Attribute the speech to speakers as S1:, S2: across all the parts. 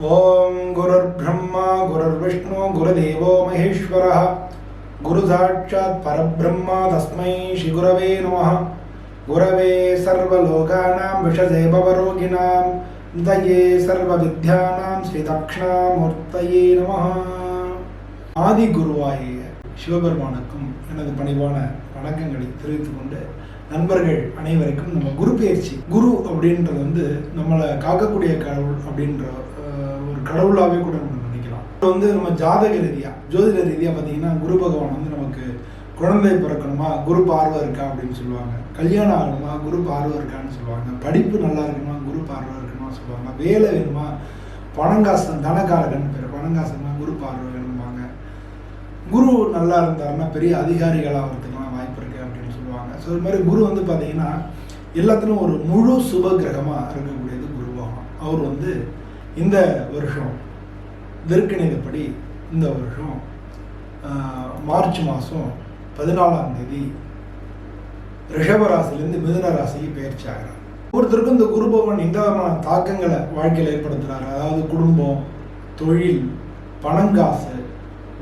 S1: ओम गुरुर्ब्रह्मा गुरुर्विष्णु गुरुदेवो महेश्वरः गुरु साक्षात् परब्रह्म तस्मै श्री गुरवे नमः। गुरवे सर्वलोकानां विषजे भवरोगिणां दये सर्वविद्यानां श्री दक्षिणामूर्तये नमः। ஆதி குருவாகிய சிவபெருமானுக்கும் எனது பணிவான வணக்கங்களை தெரிவித்துக் கொண்டு நண்பர்கள் அனைவருக்கும் நம்ம குரு பயிற்சி குரு அப்படின்றது நம்மளை காக்கக்கூடிய கடவுள் அப்படின்ற ஒரு கடவுளாகவே கூட நம்ம நினைக்கலாம். நம்ம ஜாதக ரீதியா ஜோதிட ரீதியா பார்த்தீங்கன்னா குரு பகவான் நமக்கு குழந்தை பிறக்கணுமா குரு பார்வை இருக்கா அப்படின்னு சொல்லுவாங்க, கல்யாணம் ஆகணுமா குரு பார்வை இருக்கான்னு சொல்லுவாங்க, படிப்பு நல்லா இருக்கணுமா குரு பார்வை இருக்கணுமா சொல்லுவாங்க, வேலை வேணுமா பணங்காசன் தனகாரகன் பேர் பணங்காசன்னா குரு பார்வை வேணுமாங்க, குரு நல்லா இருந்தாருன்னா பெரிய அதிகாரிகளாக வரதுக்கெல்லாம் வாய்ப்பு இருக்கு அப்படின்னு சொல்லுவாங்க. ஸோ இது மாதிரி குரு பார்த்தீங்கன்னா எல்லாத்துலையும் ஒரு முழு சுப கிரகமாக இருக்கக்கூடியது குரு பகவான். அவர் இந்த வருஷம் விற்கணிதப்படி இந்த வருஷம் மார்ச் மாதம் 14ஆம் தேதி ரிஷபராசிலேருந்து மிதுன ராசிக்கு பயிற்சி ஆகிறார். ஒருத்தருக்கும் இந்த குரு பகவான் எந்த விதமான தாக்கங்களை வாழ்க்கையில் ஏற்படுத்துகிறார், அதாவது குடும்பம், தொழில், பணங்காசு,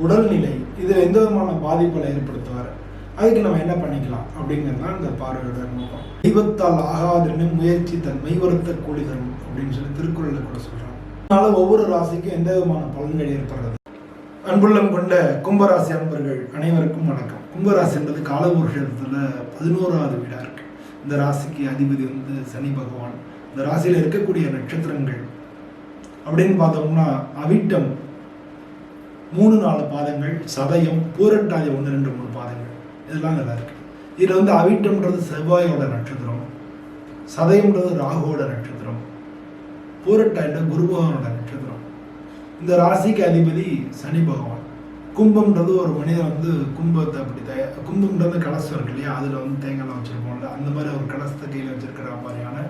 S1: உடல்நிலை, இதில் எந்த விதமான பாதிப்புகளை ஏற்படுத்துவார், அதுக்கு நம்ம என்ன பண்ணிக்கலாம் அப்படிங்கிறது தான் இந்த பார்வையோட நோக்கம். தெய்வத்தால் ஆகாதெனும் முயற்சி தன் மெய்வருத்த கூலி தரும் அப்படின்னு சொல்லி திருக்குறளில் கூட சொல்கிறாங்க. அதனால ஒவ்வொரு ராசிக்கும் எந்த விதமான பலன்கள் ஏற்படுறது. அன்புள்ளம் கொண்ட கும்பராசி அன்பர்கள் அனைவருக்கும் வணக்கம். கும்பராசி என்பது காலபுருஷத்தில் 11வது வீடாக இருக்கு. இந்த ராசிக்கு அதிபதி சனி பகவான். இந்த ராசியில் இருக்கக்கூடிய நட்சத்திரங்கள் அப்படின்னு பார்த்தோம்னா அவிட்டம் 3-4 பாதங்கள், சதயம், பூரட்டாதி 1-2-3 பாதங்கள், இதெல்லாம் நல்லா இருக்கு. இதில் அவிட்டம்ன்றது செவ்வாயோட நட்சத்திரம், சதயம்ன்றது ராகுவோட நட்சத்திரம், பூரட்டாதின்ற குரு பகவானோட நட்சத்திரம். இந்த ராசிக்கு அதிபதி சனி பகவான். கும்பம்ன்றது ஒரு மனிதன் கும்பத்தை அப்படி கும்பம்ன்றது கலசம் இருக்கு இல்லையா, அதில் தேங்காய்லாம் வச்சுருப்போம்ல, அந்த மாதிரி ஒரு கலசத்தை கையில் வச்சிருக்கிற மாதிரியான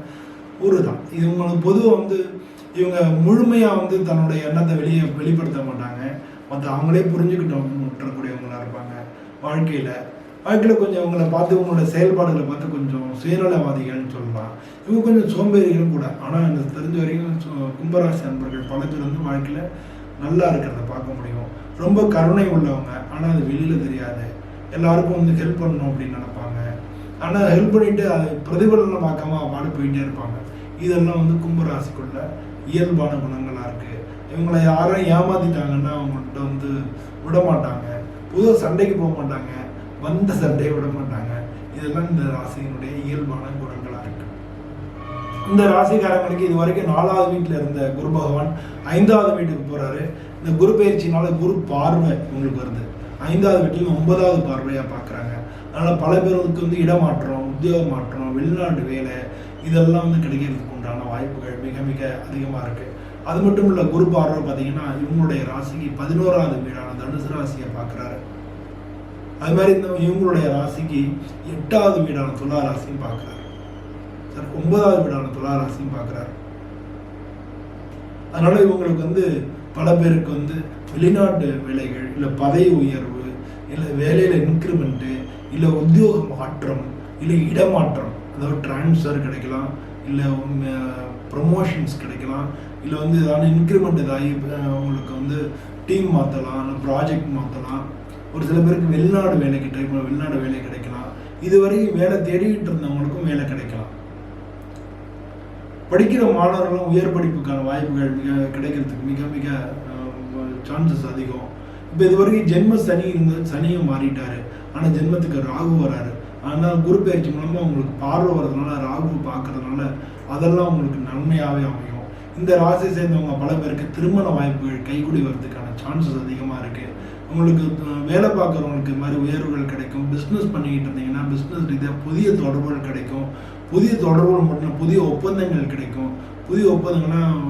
S1: ஊர் தான் இது. உங்களுக்கு பொதுவாக இவங்க முழுமையாக தன்னுடைய எண்ணத்தை வெளிப்படுத்த மாட்டாங்க. மற்ற அவங்களே புரிஞ்சுக்கிட்டோம் விட்டுறக்கூடியவங்களா இருப்பாங்க. வாழ்க்கையில் கொஞ்சம் இவங்களை பார்த்து இவங்களோட செயல்பாடுகளை பார்த்து கொஞ்சம் சுயநலவாதிகள்னு சொல்லலாம். இவங்க கொஞ்சம் சோம்பேறிகளும் கூட. ஆனால் எனக்கு தெரிஞ்ச வரைக்கும் கும்பராசி நண்பர்கள் பல பேர் வாழ்க்கையில் நல்லா இருக்கிறத பார்க்க முடியும். ரொம்ப கருணை உள்ளவங்க, ஆனால் அது வெளியில் தெரியாது. எல்லாருக்கும் ஹெல்ப் பண்ணணும் அப்படின்னு நினைப்பாங்க. ஆனால் ஹெல்ப் பண்ணிட்டு அது பிரதிபலனை பார்க்காம பாடு போயிட்டே இருப்பாங்க. இதெல்லாம் கும்பராசிக்குள்ள இயல்பான குணங்களாக இருக்குது. இவங்களை யாரும் ஏமாத்திட்டாங்கன்னா அவங்கள்ட்ட விட மாட்டாங்க. புது சண்டைக்கு போக மாட்டாங்க, வந்த சண்டையை விட மாட்டாங்க. இதெல்லாம் இந்த ராசியினுடைய இயல்பான குணங்களாக இருக்கு. இந்த ராசிக்காரங்களுக்கு இது வரைக்கும் 4வது வீட்டில் இருந்த குரு பகவான் 5வது வீட்டுக்கு போறாரு. இந்த குரு பயிற்சினால குரு பார்வை உங்களுக்கு வருது. 5வது வீட்டில் 9வது பார்வையா பார்க்குறாங்க. அதனால பல பேருக்கு இடமாற்றம், உத்தியோக மாற்றம், வெளிநாட்டு வேலை, இதெல்லாம் கிடைக்கிறதுக்கு உண்டான வாய்ப்புகள் மிக மிக அதிகமாக இருக்கு. அது மட்டும் இல்லை, குரு பார்வை பார்த்தீங்கன்னா இவங்களுடைய ராசிக்கு 11வது வீடான தனுசு ராசியை பார்க்குறாரு. அது மாதிரி இவங்களுடைய ராசிக்கு 8வது வீடான துலா ராசியும் பார்க்குறாரு. சார் 9வது வீடான துலா ராசியும் பார்க்குறாரு. அதனால இவங்களுக்கு பல பேருக்கு வெளிநாட்டு வேலைகள், இல்லை பதவி உயர்வு, இல்லை வேலையில் இன்க்ரிமெண்ட்டு, இல்லை உத்தியோக மாற்றம், இல்லை இடமாற்றம், அதாவது டிரான்ஸ்ஃபர் கிடைக்கலாம், இல்லை ப்ரொமோஷன்ஸ் கிடைக்கலாம், இல்லை ஏதாவது இன்க்ரிமெண்ட் ஏதாகி உங்களுக்கு டீம் மாற்றலாம், இல்லை ப்ராஜெக்ட் மாற்றலாம். ஒரு சில பேருக்கு வெளிநாடு வேலை கிடைக்கலாம். இதுவரைக்கும் வேலை தேடிக்கிட்டு இருந்தவங்களுக்கும் வேலை கிடைக்கலாம். படிக்கிற மாணவர்களும் உயர் படிப்புக்கான வாய்ப்புகள் கிடைக்கிறதுக்கு மிக மிக சான்சஸ் அதிகம். இப்போ இது வரைக்கும் ஜென்ம சனி சனியும் மாறிட்டாரு, ஆனால் ஜென்மத்துக்கு ராகு வராரு. ஆனால் குரு பயிற்சி மூலமாக உங்களுக்கு பார்வை வர்றதுனால, ராகு பார்க்கறதுனால அதெல்லாம் உங்களுக்கு நன்மையாகவே அமையும். இந்த ராசியை சேர்ந்தவங்க பல பேருக்கு திருமண வாய்ப்புகள் கைகூடி வர்றதுக்கான சான்சஸ் அதிகமாக இருக்குது. உங்களுக்கு வேலை பார்க்குறவங்களுக்கு இது மாதிரி உயர்வுகள் கிடைக்கும். பிஸ்னஸ் பண்ணிக்கிட்டு இருந்தீங்கன்னா பிஸ்னஸ் ரீதியாக புதிய தொடர்புகள் கிடைக்கும். புதிய தொடர்புகள் மட்டும் புதிய ஒப்பந்தங்கள் கிடைக்கும். புதிய ஒப்பந்தங்கள்லாம்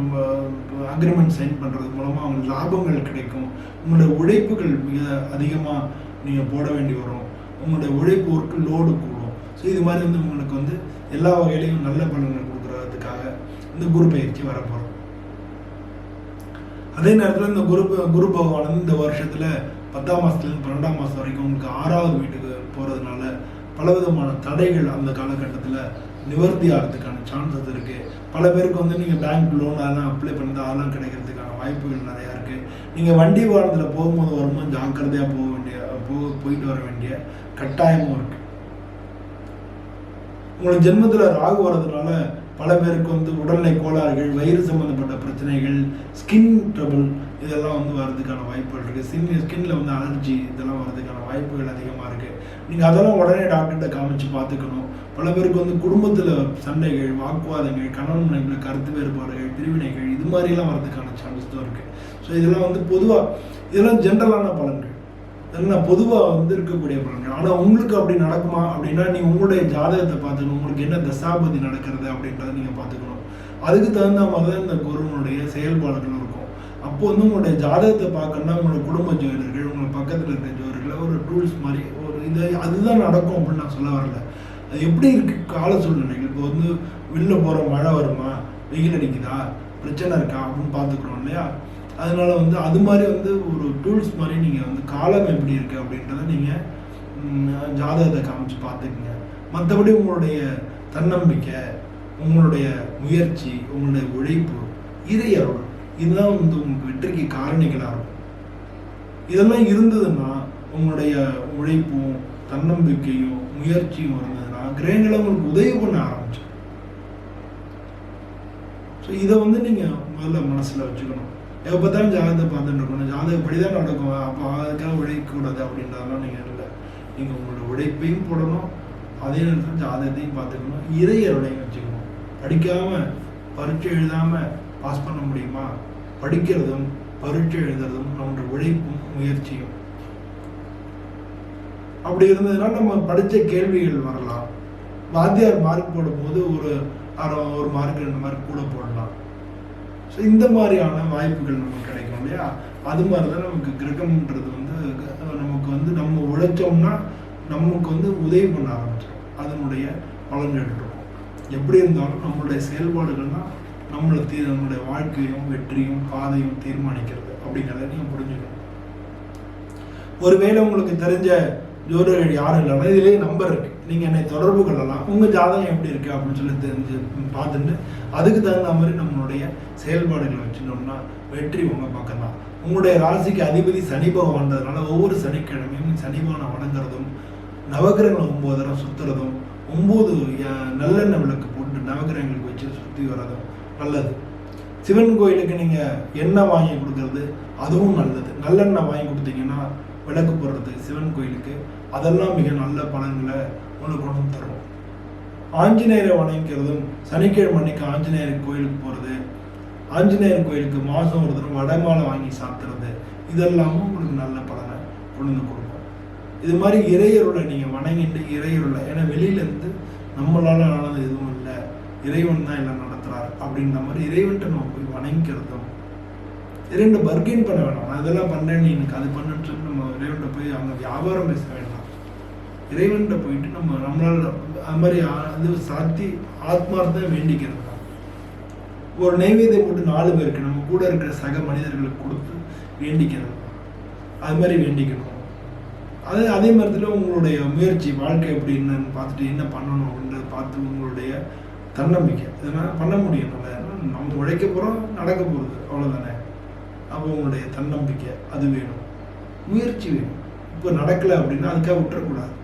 S1: அக்ரிமெண்ட் சைன் பண்ணுறது மூலமாக அவங்களுக்கு லாபங்கள் கிடைக்கும். உங்களுடைய உழைப்புகள் மிக அதிகமாக நீங்கள் போட வேண்டி வரும். உங்களுடைய உழைப்பு ஒர்க்கு லோடு கூடும். ஸோ இது மாதிரி உங்களுக்கு எல்லா வகையிலையும் நல்ல பலன்கள் கொடுக்குறதுக்காக இந்த குரு பயிற்சி வரப்போகிறோம். அதே நேரத்தில் இந்த குரு பகவான் இந்த வருஷத்தில் 10ஆம் மாதத்துலேருந்து 12ஆம் மாதம் வரைக்கும் உங்களுக்கு 6வது வீட்டுக்கு போகிறதுனால பலவிதமான தடைகள் அந்த காலகட்டத்தில் நிவர்த்தி ஆகிறதுக்கான சான்சஸ் இருக்குது. பல பேருக்கு நீங்கள் பேங்க் லோன் அதெல்லாம் அப்ளை பண்ணி அதெல்லாம் கிடைக்கிறதுக்கான வாய்ப்புகள் நிறையா இருக்குது. நீங்கள் வண்டி வாகனத்தில் போகும்போது வரும்போது ஜாக்கிரதையாக போயிட்டு வர வேண்டிய கட்டாயமும் இருக்குது. உங்களுக்கு ஜென்மத்தில் ராகு வர்றதுனால பல பேருக்கு வந்து உடல்நிலை கோளாறுகள், வயிறு சம்மந்தப்பட்ட பிரச்சனைகள், ஸ்கின் ட்ரபிள் இதெல்லாம் வந்து வர்றதுக்கான வாய்ப்புகள் இருக்குது. ஸ்கின்ல வந்து அலர்ஜி இதெல்லாம் வர்றதுக்கான வாய்ப்புகள் அதிகமாக இருக்குது. நீங்கள் அதெல்லாம் உடனே டாக்டர்கிட்ட காமிச்சு பார்த்துக்கணும். பல பேருக்கு வந்து குடும்பத்தில் சண்டைகள், வாக்குவாதங்கள், கணவன் மனைவியில் கருத்து வேறுபாடுகள், பிரிவினைகள் இது மாதிரிலாம் வர்றதுக்கான சான்சஸ் தான் இருக்குது. ஸோ இதெல்லாம் வந்து பொதுவாக இதெல்லாம் ஜென்ரலான பலன்கள், இதெல்லாம் பொதுவாக வந்து இருக்கக்கூடிய பலன்கள். ஆனால் உங்களுக்கு அப்படி நடக்குமா அப்படின்னா நீங்கள் உங்களுடைய ஜாதகத்தை பார்த்துக்கணும். உங்களுக்கு என்ன தசாபதி நடக்கிறது அப்படின்றத நீங்கள் பார்த்துக்கணும். அதுக்கு தகுந்த மாதிரி தான் இந்த குருவனுடைய செயல்பாடுகள் இருக்கும். அப்போ வந்து உங்களுடைய ஜாதகத்தை பார்க்கணும்னா உங்களோட குடும்ப ஜோதிடர்கள், உங்களை பக்கத்தில் இருக்கிற ஜோதிடர்கள் ஒரு டூல்ஸ் மாதிரி ஒரு அதுதான் நடக்கும் அப்படின்னு நான் சொல்ல வரல. அது எப்படி இருக்கு கால சூழ்நிலைகள். இப்போ வந்து வெளில போகிற மழை வருமா, வெயில் அடிக்குதா, பிரச்சனை இருக்கா அப்படின்னு பார்த்துக்கணும் இல்லையா? அதனால வந்து அது மாதிரி வந்து ஒரு டூல்ஸ் மாதிரி நீங்கள் வந்து காலம் எப்படி இருக்குது அப்படின்றத நீங்கள் ஜாதகத்தை காமிச்சு பார்த்துக்குங்க. மற்றபடி உங்களுடைய தன்னம்பிக்கை, உங்களுடைய முயற்சி, உங்களுடைய உழைப்பு, இறையருள் இதுதான் வந்து உங்களுக்கு வெற்றிக்கு காரணிகளாக இருக்கும். இதெல்லாம் இருந்ததுன்னா உங்களுடைய உழைப்பும் தன்னம்பிக்கையும் முயற்சியும் இருந்ததுன்னா கிரகங்களை உங்களுக்கு உதவி பண்ண ஆரம்பிச்சு. ஸோ இதை வந்து நீங்கள் முதல்ல மனசில் வச்சுக்கணும். எப்போ பார்த்தாலும் ஜாதகத்தை பார்த்துட்டு இருக்கணும். ஜாதகப்படி தான் நடக்கும், அப்போ அதுக்காக உழைக்கக்கூடாது அப்படின்றதெல்லாம் நீங்கள் இல்லை. நீங்கள் உங்களோட உழைப்பையும் போடணும், அதே நேரத்தில் ஜாதகத்தையும் பார்த்துக்கணும், இறையருடையும் வச்சுக்கணும். படிக்காமல் பரீட்சை எழுதாமல் பாஸ் பண்ண முடியுமா? படிக்கிறதும் பரீட்சை எழுதுறதும் நம்மளோட உழைப்பும் முயற்சியும். அப்படி இருந்ததுன்னா நம்ம படித்த கேள்விகள் வரலாம். வாத்தியார் மார்க் போடும்போது ஒரு மார்க் 2 மார்க் கூட போடலாம். ஸோ இந்த மாதிரியான வாய்ப்புகள் நமக்கு கிடைக்கும் இல்லையா? அது மாதிரி தான் நமக்கு கிரகம்ன்றது வந்து நமக்கு வந்து நம்ம உழைச்சோம்னா நமக்கு வந்து உதவி பண்ண ஆரம்பிச்சிடும். அதனுடைய பலன்கள் இருக்கும். எப்படி இருந்தாலும் நம்மளுடைய செயல்பாடுகள் தான் நம்மளுடைய வாழ்க்கையும் வெற்றியும் பாதையும் தீர்மானிக்கிறது அப்படிங்கிறத நீங்கள் புரிஞ்சுக்கணும். ஒருவேளை உங்களுக்கு தெரிஞ்ச ஜோதிடர்கள் யாரும் இல்லைன்னா இதுலேயே நம்பர் இருக்குது, நீங்கள் என்னை தொடர்பு கொள்ளலாம். உங்கள் ஜாதகம் எப்படி இருக்குது அப்படின்னு சொல்லி தெரிஞ்சு பார்த்துட்டு அதுக்கு தகுந்த மாதிரி நம்மளுடைய செயல்பாடுகளை வச்சுட்டோம்னா வெற்றி உங்கள் பக்கம் தான். உங்களுடைய ராசிக்கு அதிபதி சனி பகவான்றதுனால ஒவ்வொரு சனிக்கிழமையும் சனிபானை வணங்குறதும், நவகிரகங்கள் 9 தடவை சுற்றுறதும், 9 நல்லெண்ணெய் விளக்கு போட்டு நவகிரகங்களுக்கு வச்சு சுற்றி வர்றதும் நல்லது. சிவன் கோயிலுக்கு நீங்கள் எண்ணெய் வாங்கி கொடுக்கறது அதுவும் நல்லது. நல்லெண்ணெய் வாங்கி கொடுத்தீங்கன்னா விளக்கு போடுறது சிவன் கோயிலுக்கு அதெல்லாம் மிக நல்ல பலன்களை உங்களுக்கு கொண்டு தரும். ஆஞ்சநேயரை வணங்கிறதும் சனிக்கிழமை அன்னைக்கு ஆஞ்சநேயர் கோயிலுக்கு போகிறது, ஆஞ்சநேயர் கோயிலுக்கு மாதம் ஒரு தடவை வடமாலை வாங்கி சாப்பிட்றது இதெல்லாமும் உங்களுக்கு நல்ல பலனை கொண்டு கொடுக்கும். இது மாதிரி இறையருளை நீங்கள் வணங்கிட்டு இறையருளை, ஏன்னா வெளியிலேருந்து நம்மளால் ஆனது எதுவும் இல்லை, இறைவன் தான் எல்லாம் நடத்துகிறார் அப்படின்ற மாதிரி இறைவன்கிட்ட நம்ம போய் வணங்கிக்கிறதும். 2 பர்கெயின் பண்ண வேணாம். நான் இதெல்லாம் பண்ணுறேன் நீ எனக்கு அது பண்ணுன்னு சொல்லி நம்ம இறைவன்கிட்ட போய் அவங்க வியாபாரம் பேச வேண்டாம். இறைவன்கிட்ட போயிட்டு நம்மளால் அது மாதிரி அது சாத்தி ஆத்மார்த்தம் வேண்டிக்கிறது தான். ஒரு நைவேத்தியம் போட்டு 4 பேருக்கு நம்ம கூட இருக்கிற சக மனிதர்களுக்கு கொடுத்து வேண்டிக்கிறது தான். அது மாதிரி வேண்டிக்கணும். அதே மாதிரில உங்களுடைய முயற்சி வாழ்க்கை எப்படி என்னன்னு பார்த்துட்டு என்ன பண்ணணும் அப்படின்றத பார்த்து உங்களுடைய தன்னம்பிக்கை இதெல்லாம் பண்ண முடியும். நம்ம உழைக்க போகிறோம், நடக்க போகுது, அவ்வளோதானே. அப்போ உங்களுடைய தன்னம்பிக்கை அது வேணும், முயற்சி வேணும். இப்போ நடக்கலை அப்படின்னா அதுக்காக விட்டுறக்கூடாது,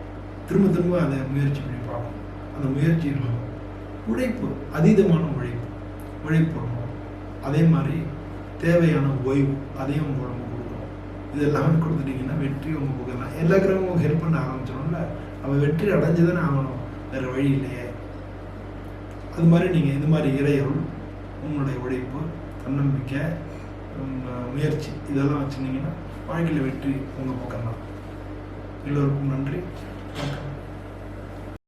S1: திரும்ப அதை முயற்சி பண்ணி பார்க்கணும். அந்த முயற்சி இருக்கணும். உழைப்பு, அதீதமான உழைப்பு வரணும். அதே மாதிரி தேவையான ஓய்வு அதையும் உங்க உடம்பு கொடுக்கணும். இதெல்லாமே கொடுத்துட்டீங்கன்னா வெற்றி உங்கள் புகழலாம். எல்லா கிரகமும் ஹெல்ப் பண்ண ஆரம்பிச்சிடணும்ல, நம்ம வெற்றி அடைஞ்சுதானே ஆகணும், வேறு வழி இல்லையே. அது மாதிரி நீங்கள் இது மாதிரி இறையருள், உங்களுடைய உழைப்பு, தன்னம்பிக்கை, முயற்சி இதெல்லாம் வச்சுருந்தீங்கன்னா வாழ்க்கையில் வெற்றி உங்கள் பக்கம் தான். எல்லோருக்கும் நன்றி.